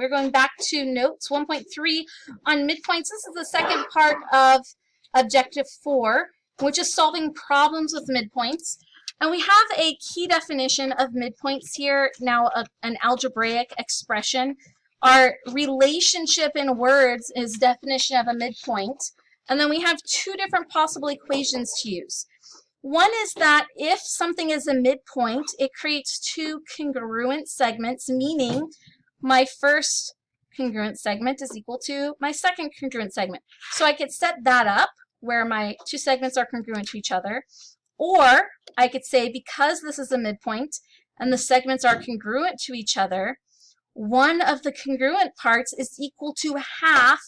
We're going back to notes 1.3 on midpoints. This is the second part of Objective 4, which is solving problems with midpoints. And we have a key definition of midpoints here, now an algebraic expression. Our relationship in words is definition of a midpoint. And then we have two different possible equations to use. One is that if something is a midpoint, it creates two congruent segments, meaning my first congruent segment is equal to my second congruent segment. So I could set that up where my two segments are congruent to each other. Or I could say, because this is a midpoint and the segments are congruent to each other, one of the congruent parts is equal to half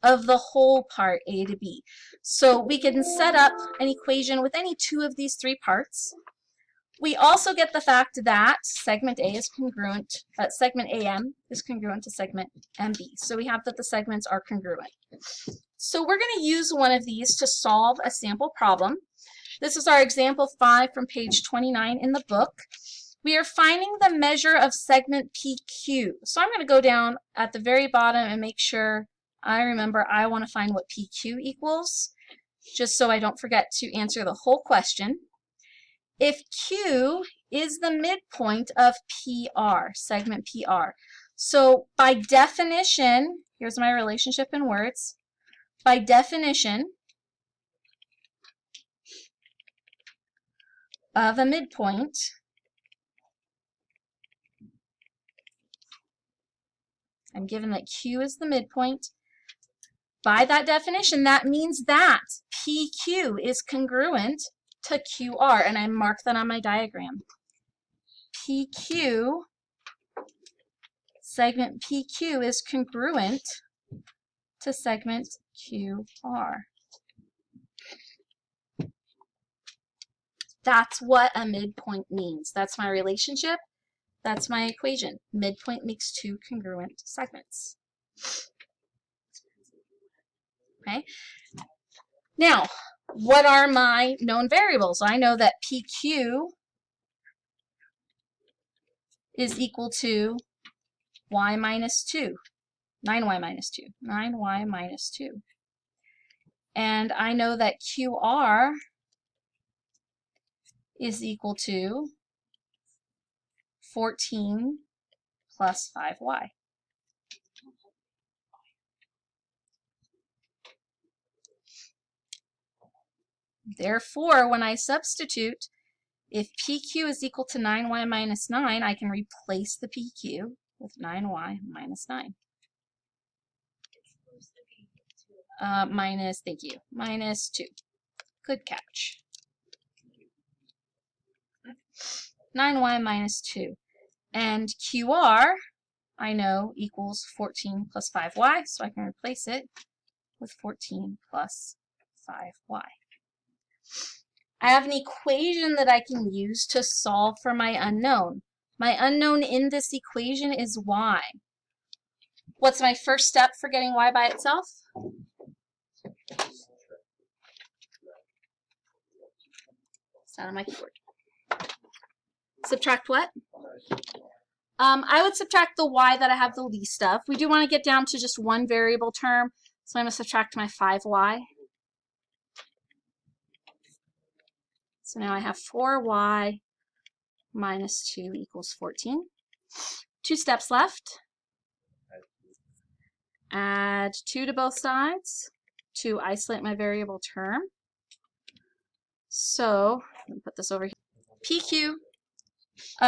of the whole part, A to B. So we can set up an equation with any two of these three parts. We also get the fact that segment A is congruent, segment AM is congruent to segment MB. So we have that the segments are congruent. So we're going to use one of these to solve a sample problem. This is our example 5 from page 29 in the book. We are finding the measure of segment PQ. So I'm going to go down at the very bottom and make sure I remember I want to find what PQ equals, just so I don't forget to answer the whole question. If Q is the midpoint of PR, segment PR, so by definition, here's my relationship in words, by definition of a midpoint, I'm given that Q is the midpoint. By that definition, that means that PQ is congruent to QR, and I mark that on my diagram. PQ, segment PQ is congruent to segment QR. That's what a midpoint means. That's my relationship. That's my equation. Midpoint makes two congruent segments. Okay. Now, what are my known variables? I know that PQ is equal to y minus 2, 9y minus 2, 9y minus 2. And I know that QR is equal to 14 plus 5y. Therefore, when I substitute, if PQ is equal to 9y minus 9, I can replace the PQ with 9y minus 9. Minus 2. Good catch. 9y minus 2. And QR, I know, equals 14 plus 5y, so I can replace it with 14 plus 5y. I have an equation that I can use to solve for my unknown. My unknown in this equation is y. What's my first step for getting y by itself? It's not on my keyboard. Subtract what? I would subtract the y that I have the least of. We do want to get down to just one variable term, so I'm going to subtract my 5y. So now I have 4y minus 2 equals 14. 2 steps left. Add 2 to both sides to isolate my variable term. So, let me put this over here. PQ,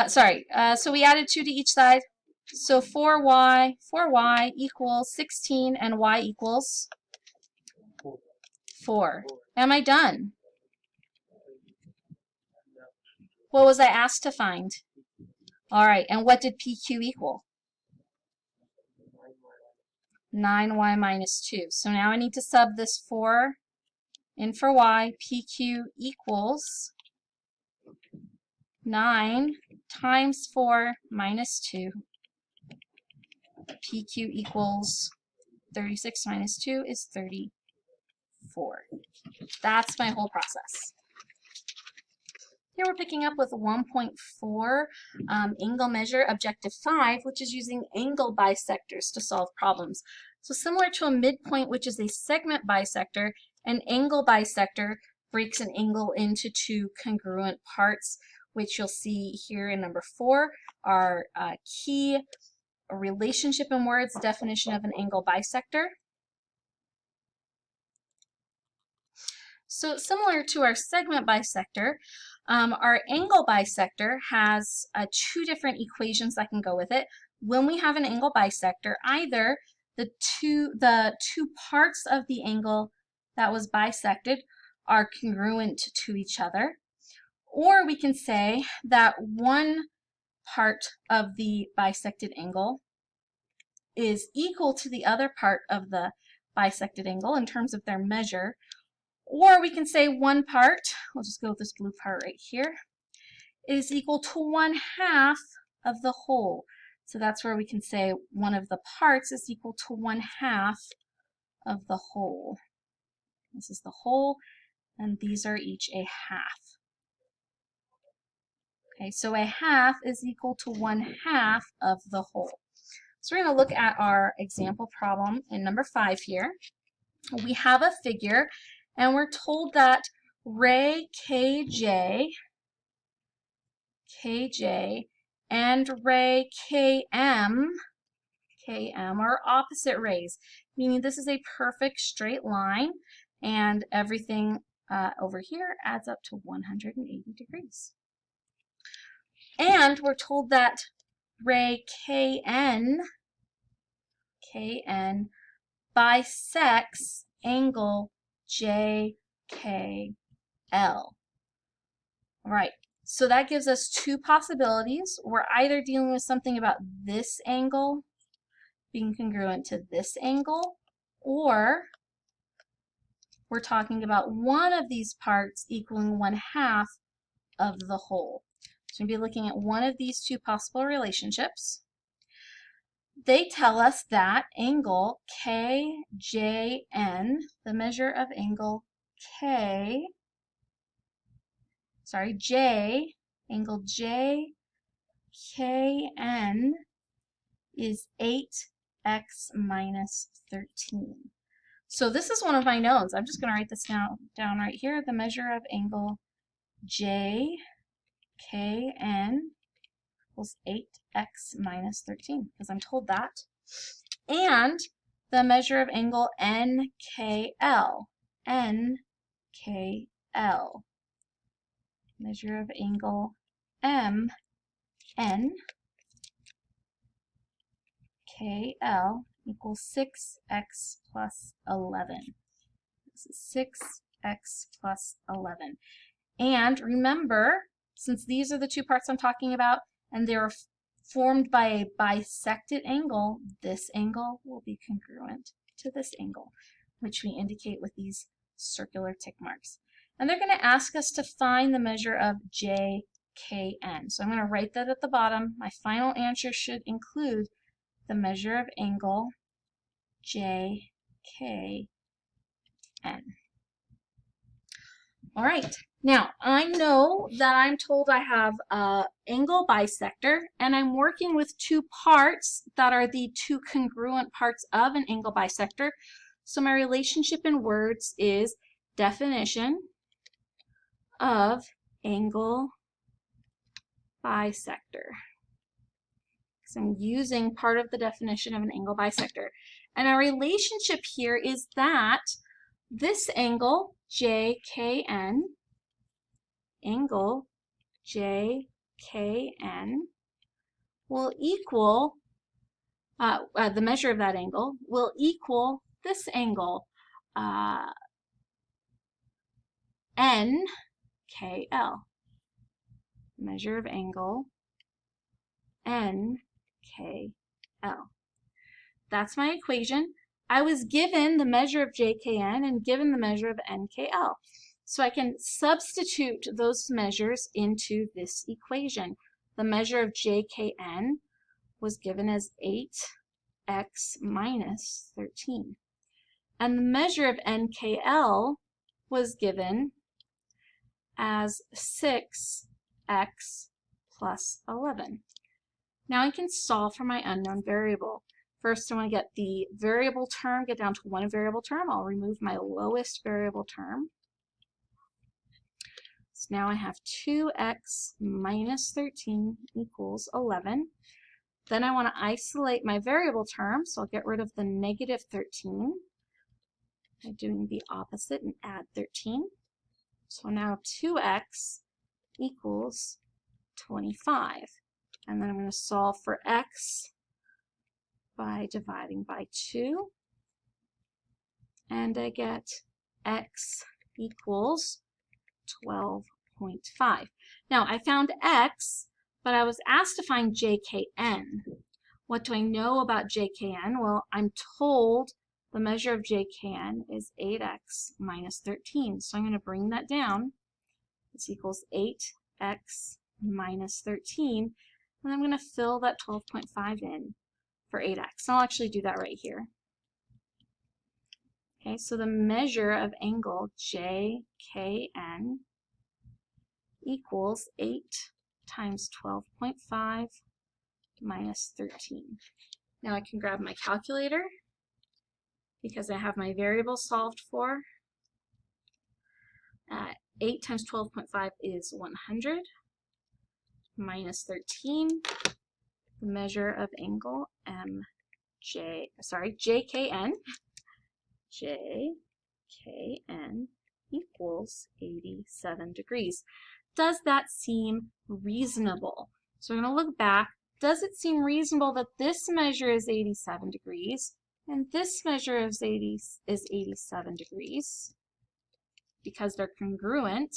so we added 2 to each side. So 4y equals 16 and y equals 4. Am I done? What was I asked to find? All right, and what did PQ equal? 9y minus 2. So now I need to sub this 4 in for y. PQ equals 9 times 4 minus 2. PQ equals 36 minus 2 is 34. That's my whole process. Here we're picking up with 1.4 angle measure objective 5, which is using angle bisectors to solve problems. So similar to a midpoint, which is a segment bisector, an angle bisector breaks an angle into two congruent parts, which you'll see here in number 4, our key relationship in words definition of an angle bisector. So similar to our segment bisector, our angle bisector has two different equations that can go with it. When we have an angle bisector, either the two parts of the angle that was bisected are congruent to each other, or we can say that one part of the bisected angle is equal to the other part of the bisected angle in terms of their measure. Or we can say one part, we'll just go with this blue part right here, is equal to 1/2 of the whole. So that's where we can say one of the parts is equal to 1/2 of the whole. This is the whole, and these are each a half. Okay, so a half is equal to 1/2 of the whole. So we're going to look at our example problem in number 5 here. We have a figure, and we're told that ray KJ and ray KM are opposite rays, meaning this is a perfect straight line, and everything over here adds up to 180 degrees. And we're told that ray KN bisects angle JKL. All right, so that gives us two possibilities. We're either dealing with something about this angle being congruent to this angle, or we're talking about one of these parts equaling 1/2 of the whole. So we'll be looking at one of these two possible relationships. They tell us that angle KJN, the measure of angle angle JKN is 8x minus 13. So this is one of my knowns. I'm just going to write this down right here. The measure of angle JKN equals 8x minus 13, because I'm told that. And the measure of angle NKL. Measure of angle MNKL equals 6x plus 11. This is 6x plus 11. And remember, since these are the two parts I'm talking about, and they're formed by a bisected angle, this angle will be congruent to this angle, which we indicate with these circular tick marks. And they're going to ask us to find the measure of JKN. So I'm going to write that at the bottom. My final answer should include the measure of angle JKN. All right. Now, I know that I'm told I have an angle bisector, and I'm working with two parts that are the two congruent parts of an angle bisector. So my relationship in words is definition of angle bisector. So I'm using part of the definition of an angle bisector. And our relationship here is that this angle, JKN, angle JKN will equal, the measure of that angle will equal this angle, NKL. Measure of angle NKL. That's my equation. I was given the measure of JKN and given the measure of NKL. So I can substitute those measures into this equation. The measure of JKN was given as 8x minus 13. And the measure of NKL was given as 6x x plus 11. Now I can solve for my unknown variable. First, I want to get the variable term, get down to one variable term. I'll remove my lowest variable term. So now I have 2x minus 13 equals 11. Then I want to isolate my variable term, so I'll get rid of the negative 13 by doing the opposite and add 13. So now 2x equals 25. And then I'm going to solve for x by dividing by 2. And I get x equals 12.5. Now I found x, but I was asked to find JKN. What do I know about JKN? Well, I'm told the measure of JKN is 8x minus 13. So I'm going to bring that down. This equals 8x minus 13. And I'm going to fill that 12.5 in for 8x. I'll actually do that right here. Okay, so the measure of angle JKN equals 8 times 12.5 minus 13. Now I can grab my calculator because I have my variable solved for. 8 times 12.5 is 100 minus 13. The measure of angle JKN equals 87 degrees. Does that seem reasonable? So we're going to look back. Does it seem reasonable that this measure is 87 degrees and this measure is 87 degrees because they're congruent,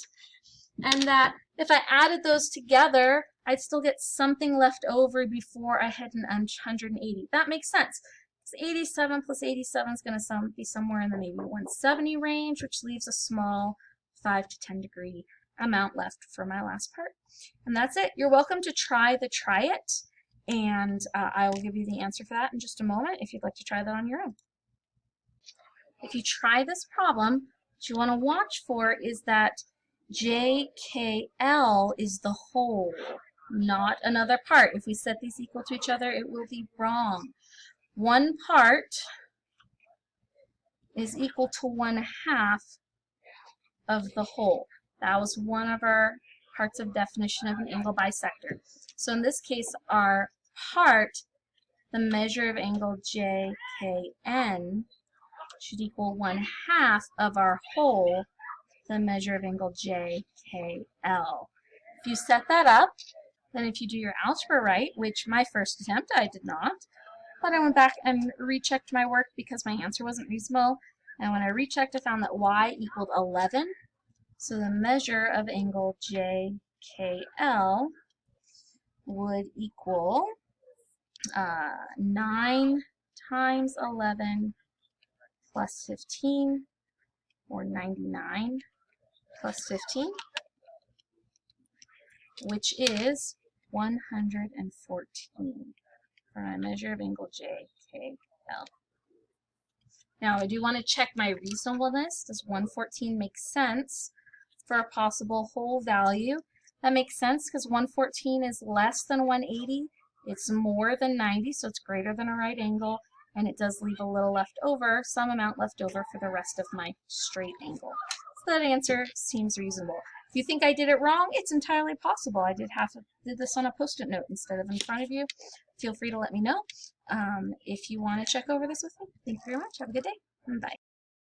and that if I added those together, I'd still get something left over before I hit an 180? That makes sense. 87 plus 87 is going to be somewhere in the maybe 170 range, which leaves a small 5 to 10 degree amount left for my last part. And that's it. You're welcome to try it, and I will give you the answer for that in just a moment if you'd like to try that on your own. If you try this problem, what you want to watch for is that JKL is the whole, not another part. If we set these equal to each other, it will be wrong. One part is equal to 1/2 of the whole. That was one of our parts of definition of an angle bisector. So in this case, our part, the measure of angle JKN, should equal 1/2 of our whole, the measure of angle JKL. If you set that up, then if you do your algebra right, which my first attempt I did not, but I went back and rechecked my work because my answer wasn't reasonable, and when I rechecked I found that y equaled 11. So the measure of angle JKL would equal 9 times 11 plus 15, or 99 plus 15, which is 114 for my measure of angle JKL. Now I do want to check my reasonableness. Does 114 make sense for a possible whole value? That makes sense because 114 is less than 180. It's more than 90, so it's greater than a right angle, and it does leave a little left over, some amount left over for the rest of my straight angle. So that answer seems reasonable. If you think I did it wrong, it's entirely possible. I did this on a Post-it note instead of in front of you. Feel free to let me know if you want to check over this with me. Thank you very much. Have a good day. Bye.